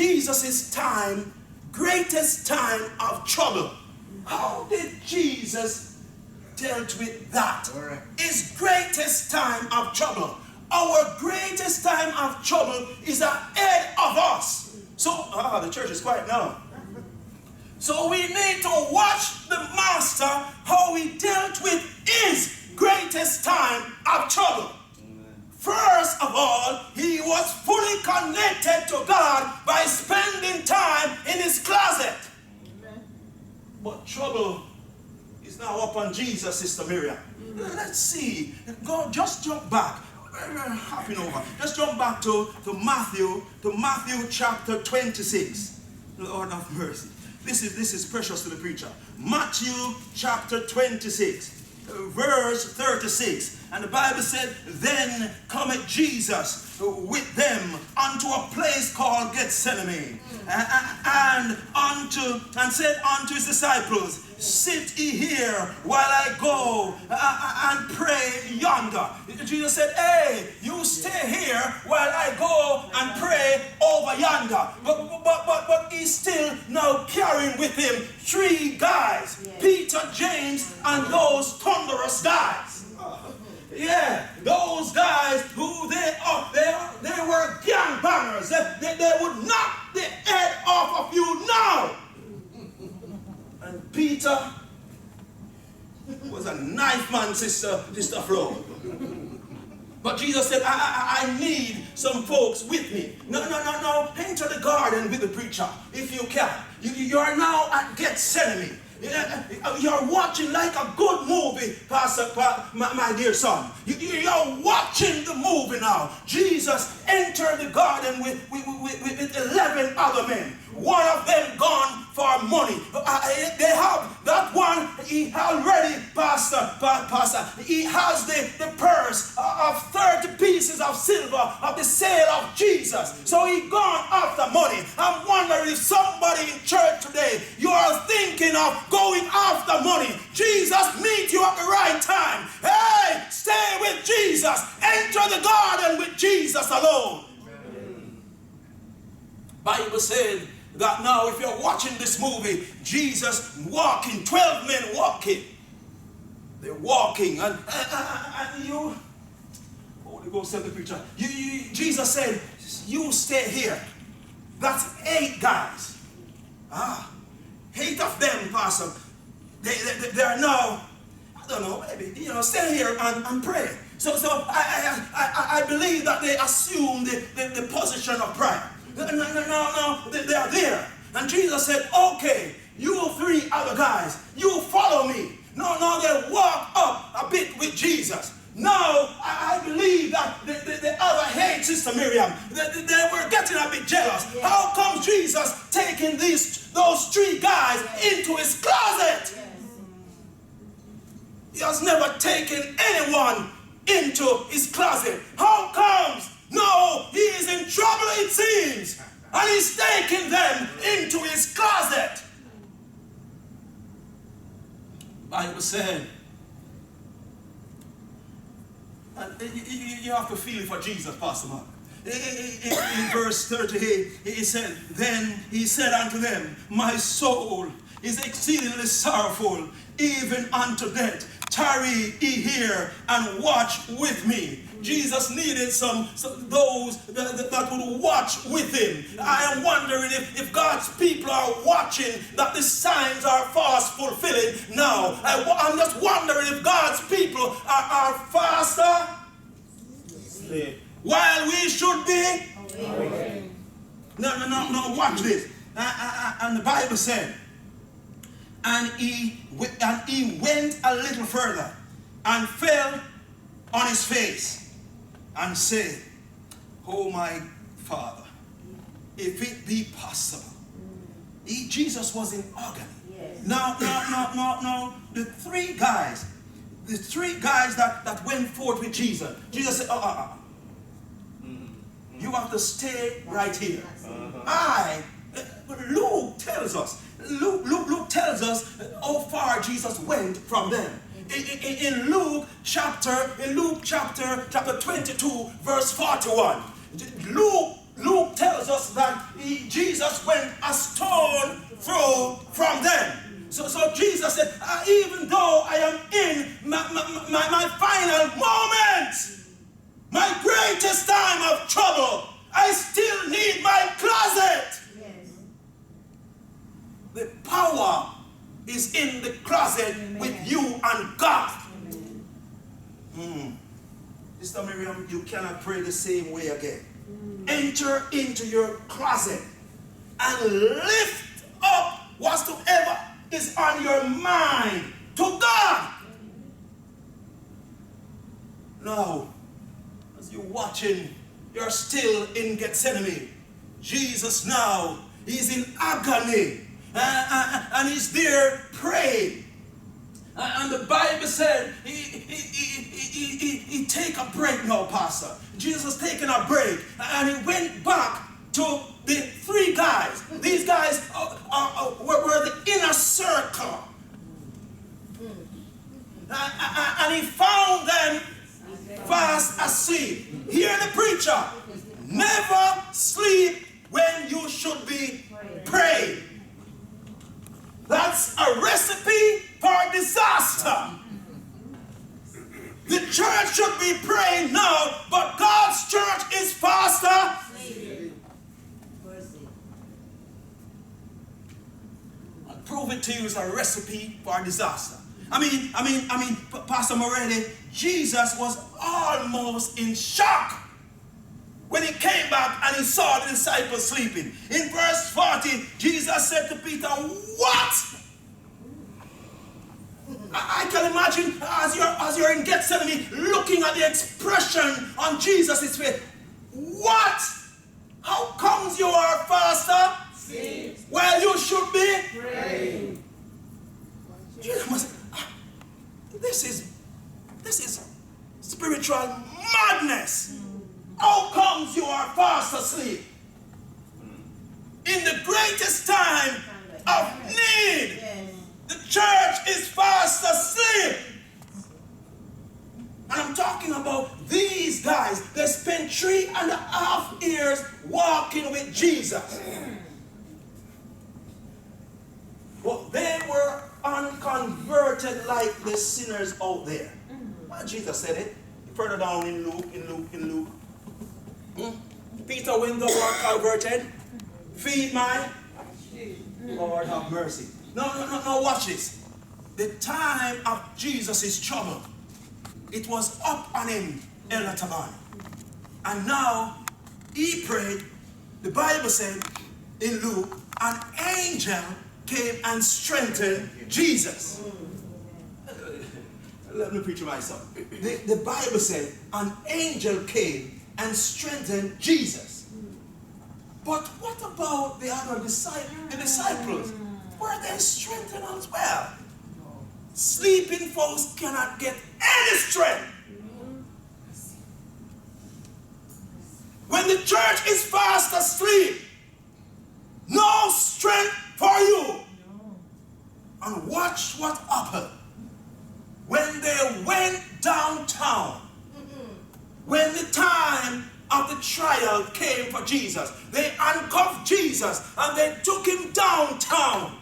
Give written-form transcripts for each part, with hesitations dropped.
Jesus' time, greatest time of trouble. How did Jesus dealt with that? His greatest time of trouble. Our greatest time of trouble is ahead of us. So, the church is quiet now. So we need to watch the Master, how he dealt with his greatest time of trouble. First of all, he was fully connected to God by spending time in his closet. But trouble is now upon Jesus, Sister Miriam. Let's see. Just jump back. Hopping over. Just jump back to Matthew chapter 26. Lord have mercy. This is precious to the preacher. Matthew chapter 26, verse 36. And the Bible said, then cometh Jesus with them unto a place called Gethsemane, and said unto his disciples, sit ye here while I go and pray yonder. Jesus said, hey, you stay here while I go and pray over yonder. But he's still now carrying with him three guys, Peter, James, and those thunderous guys. Yeah, those guys who they were gangbangers. They would knock the head off of you now. And Peter was a knife man, Sister Flo. But Jesus said, I need some folks with me. No. Enter the garden with the preacher if you can. You are now at Gethsemane. You're watching like a good movie, Pastor, my dear son. You're watching the movie now. Jesus entered the garden with 11 other men. One of them gone for money. They have that one. He already, Pastor. He has the purse of 30 pieces of silver of the sale of Jesus. So he gone after money. I'm wondering if somebody in church today, you are thinking of going after money. Jesus meet you at the right time. Hey, stay with Jesus. Enter the garden with Jesus alone. Amen. Bible said that now if you're watching this movie, Jesus walking, 12 men walking. They're walking and you, Holy Ghost said the preacher, Jesus said, you stay here. That's 8 guys. 8 of them, Pastor. They are now, I don't know, maybe, stay here and pray. So I believe that they assume the position of prayer. No, they are there. And Jesus said, okay, you 3 other guys, you follow me. No, they walk up a bit with Jesus. Now, I believe that the other 8, Sister Miriam, they were getting a bit jealous. Yeah. How come Jesus taking those 3 guys into his closet? He has never taken anyone into his closet. How comes? No, he is in trouble, it seems. And he's taking them into his closet. Bible said, and you have to feel it for Jesus, Pastor Mark. In verse 38, he said, then he said unto them, my soul is exceedingly sorrowful, even unto death. Tarry ye here and watch with me. Jesus needed those that would watch with him. I am wondering if God's people are watching that the signs are fast fulfilling now. I'm just wondering if God's people are faster while we should be. No, watch this. And the Bible said, and he went a little further and fell on his face and said, oh my Father, if it be possible. Jesus was in agony. Yes. Now, the 3 guys that went forth with Jesus, Jesus said, you have to stay right here. Luke tells us how far Jesus went from them. In Luke chapter 22, verse 41. Luke Luke tells us that Jesus went a stone throw from them. So Jesus said, even though I am in my final moment, my greatest time of trouble, I still need my closet. Yes. The power is in the closet. Amen. With you and God. Sister Miriam, you cannot pray the same way again. Enter into your closet and lift up whatsoever is on your mind to God. Now, as you're watching, you're still in Gethsemane. Jesus now is in agony and he's there praying. And the Bible said he take a break now, Pastor. Jesus taking a break and he went back to the three guys. These guys were the inner circle. And he found them fast asleep. Hear the preacher. Never sleep when you should be praying. That's a recipe for disaster. The church should be praying now, but God's church is fast asleep. I'll prove it to you as a recipe for disaster. I mean, Pastor Morelli, Jesus was almost in shock when he came back and he saw the disciples sleeping. In verse 40, Jesus said to Peter, what? I can imagine as you're in Gethsemane looking at the expression on Jesus' face. What? How comes you are faster? Well, you should be praying. This is spiritual madness. How comes you are fast asleep? In the greatest time of need, the church is fast asleep. And I'm talking about these guys. They spent 3.5 years walking with Jesus. But they were unconverted like the sinners out there. Well, Jesus said it. Further down in Luke. Peter, when thou art converted, feed my sheep. Lord have mercy. No, watch this. The time of Jesus' trouble, it was up on him, El Taban. And now, he prayed, the Bible said in Luke, an angel came and strengthened Jesus. Let me preach myself. The Bible said an angel came and strengthened Jesus. But what about the other disciples? Were they strengthened as well? Sleeping folks cannot get any strength. When the church is fast asleep, no strength for you. And watch what happened. When they went downtown, when the time of the trial came for Jesus, they handcuffed Jesus and they took him downtown.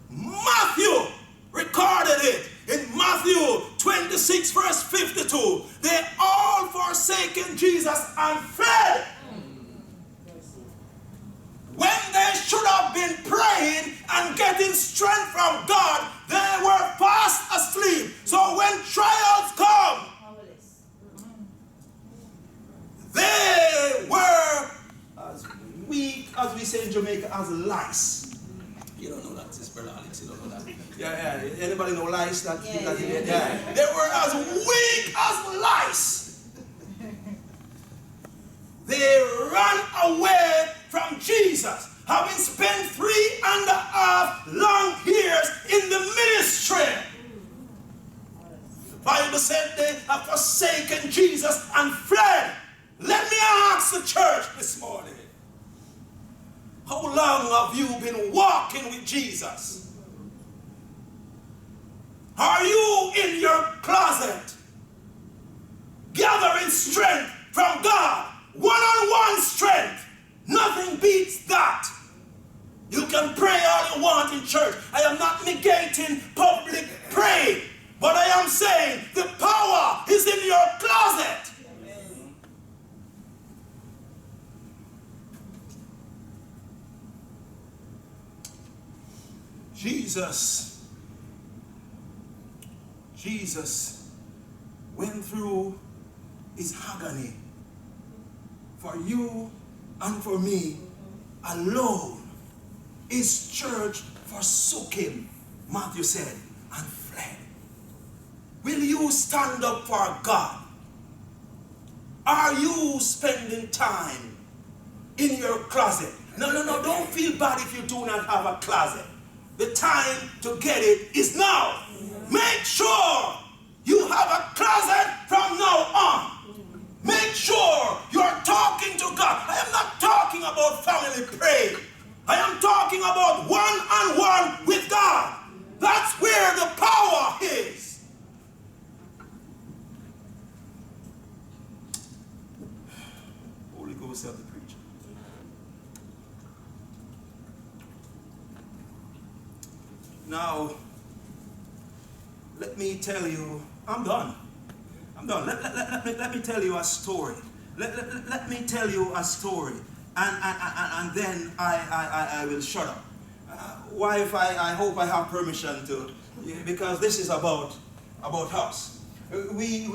Matthew recorded it in Matthew 26 verse 52. They all forsaken Jesus and fled. When they should have been praying and getting strength from God, they were fast asleep. So when trials come, they were as weak, as we say in Jamaica, as lice. You don't know that, Sister Alex, you don't know that. Yeah. Anybody know lice? Yeah. They were as weak as lice. They ran away from Jesus, having spent 3.5 long years in the ministry. The Bible said they have forsaken Jesus and fled. Let me ask the church this morning, how long have you been walking with Jesus? Are you in your closet gathering strength from God one-on-one strength. Nothing beats that. You can pray all you want in church. I am not negating public praying, but I am saying the power is in your closet. Jesus went through his agony for you and for me alone. His church forsook him, Matthew said, and fled. Will you stand up for God? Are you spending time in your closet? No, don't feel bad if you do not have a closet. The time to get it is now. Make sure you have a closet from now on. Make sure you're talking to God. I am not talking about family praying. I am talking about one-on-one with God. That's where the power is. Holy Ghost help the preacher. Now, let me tell you, I'm done. Let me tell you a story. Let me tell you a story. And then I will shut up. Wife, I hope I have permission to, because this is about us. We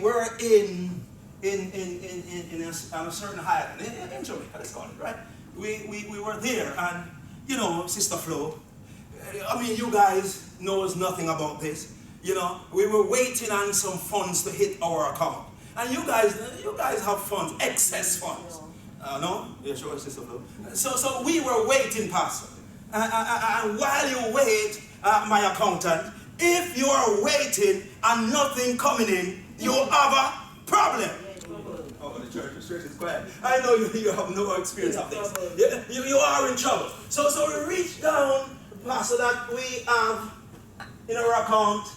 were in a certain island in Jamaica, let's call it, right? We were there, and you know, Sister Flo, I mean, you guys knows nothing about this. You know, we were waiting on some funds to hit our account, and you guys have funds, excess funds. No? Yeah, sure, Sister Flo. So we were waiting, Pastor. And while you wait, my accountant, if you are waiting and nothing coming in, you have a problem. Oh, the church is quiet. I know you have no experience of this. You are in trouble. So we reach down, Pastor, that we have in our account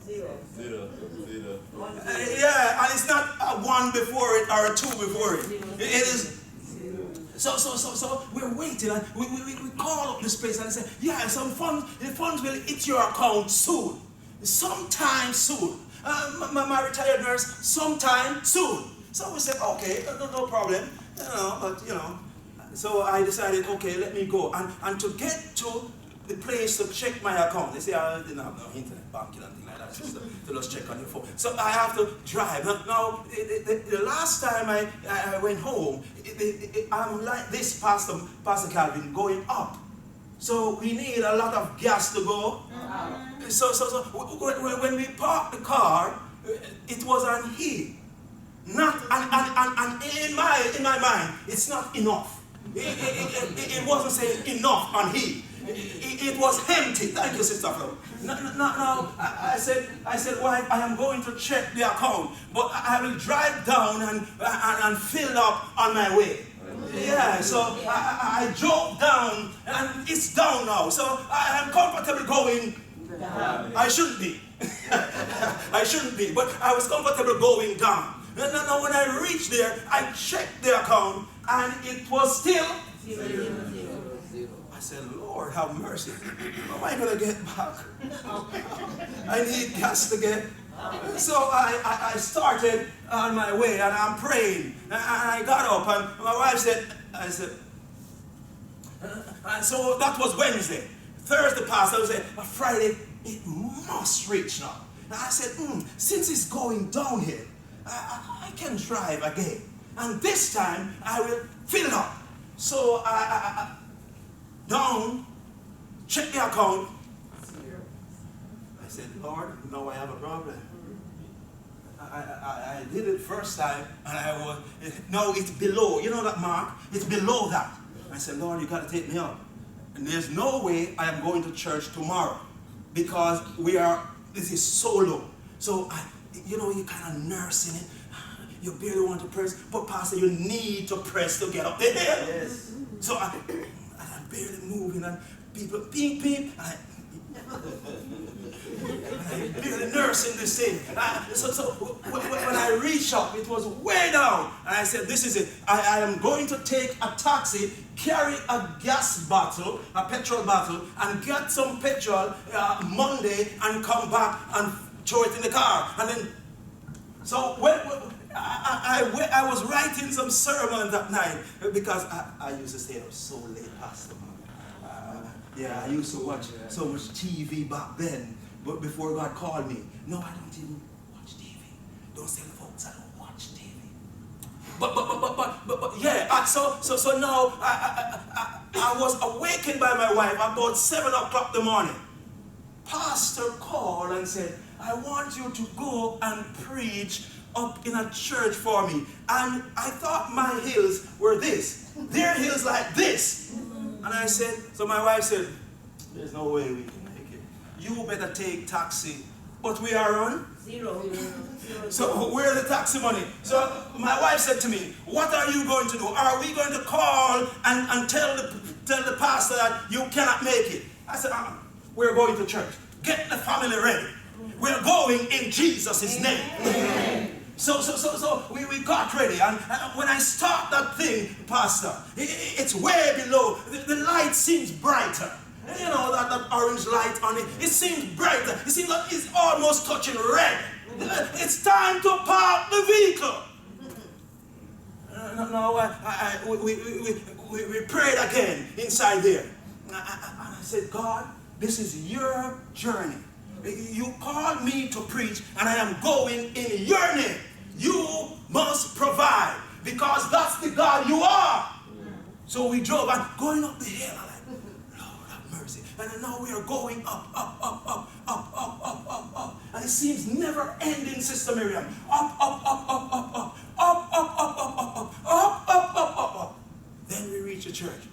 zero. Yeah, and it's not a one before it or a two before it. It is. So we're waiting, and we call up this place and say, yeah, the funds will hit your account soon, sometime soon. My retired nurse, sometime soon. So we said, okay, no problem, So I decided, okay, let me go, and to get to the place to check my account. They say I didn't have no internet banking and things like that, just to just check on your phone. So I have to drive. Now, the last time I went home, I'm like this, Pastor Calvin, going up. So we need a lot of gas to go. So when we parked the car, it was on hill. And in my mind, it's not enough. It wasn't saying enough on hill. It was empty. Thank you, Sister Flo. No, I said, wife, I am going to check the account, but I will drive down and fill up on my way. Yeah, so I drove down, and it's down now. So I am comfortable going down. I shouldn't be. I shouldn't be, but I was comfortable going down. Now, when I reached there, I checked the account, and it was still zero. I said, Lord, have mercy. How am I going to get back? I need gas to get. So I started on my way, and I'm praying. And I got up, and my wife said, so that was Wednesday. Thursday passed, I said, Friday, it must reach now. And I said, since it's going downhill, I can drive again. And this time, I will fill up. So I down, check the account. I said, Lord, now I have a problem. I did it first time, and now it's below. You know that mark? It's below that. I said, Lord, you got to take me up. And there's no way I am going to church tomorrow, because this is so low. So, you're kind of nursing it. You barely want to press, but Pastor, you need to press to get up there. Yes. So I'm barely moving, and people, beep, beep. Really nursing this thing. So when I reached up, it was way down. And I said, this is it. I am going to take a taxi, carry a gas bottle, a petrol bottle, and get some petrol Monday and come back and throw it in the car. And then, so when I was writing some sermons at night because I used to stay up so late, Pastor. Yeah, I used to watch so much TV back then, but before God called me. No, I don't even watch TV. Don't tell folks I don't watch TV. But yeah. So now I was awakened by my wife about 7 o'clock in the morning. Pastor called and said, I want you to go and preach up in a church for me. And I thought my hills were this. Their hills like this. And I said, so my wife said, there's no way we can make it. You better take taxi. But we are on zero. So where's the taxi money? So my wife said to me, what are you going to do? Are we going to call and tell the pastor that you cannot make it? I said, we're going to church. Get the family ready. We're going in Jesus' name. Amen. So we got ready, and when I start that thing, Pastor, it's way below. The light seems brighter. You know, that orange light on it, it seems brighter. It seems like it's almost touching red. It's time to park the vehicle. We prayed again inside there. And I said, God, this is your journey. You called me to preach, and I am going in your name. You must provide, because that's the God you are. So we drove and going up the hill. I'm like, Lord have mercy. And now we are going up. And it seems never ending, Sister Miriam. Up. Then we reach a church.